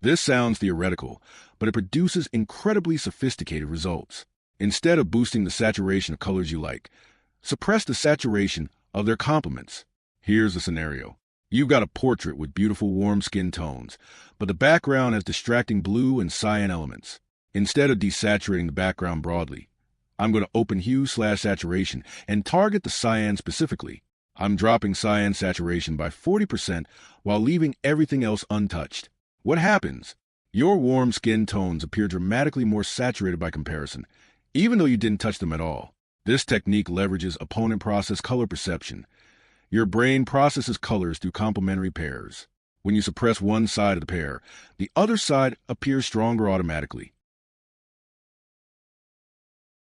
This sounds theoretical, but it produces incredibly sophisticated results. Instead of boosting the saturation of colors you like, suppress the saturation of their complements. Here's a scenario. You've got a portrait with beautiful warm skin tones, but the background has distracting blue and cyan elements. Instead of desaturating the background broadly, I'm going to open hue/saturation and target the cyan specifically. I'm dropping cyan saturation by 40% while leaving everything else untouched. What happens? Your warm skin tones appear dramatically more saturated by comparison, even though you didn't touch them at all. This technique leverages opponent process color perception. Your brain processes colors through complementary pairs. When you suppress one side of the pair, the other side appears stronger automatically.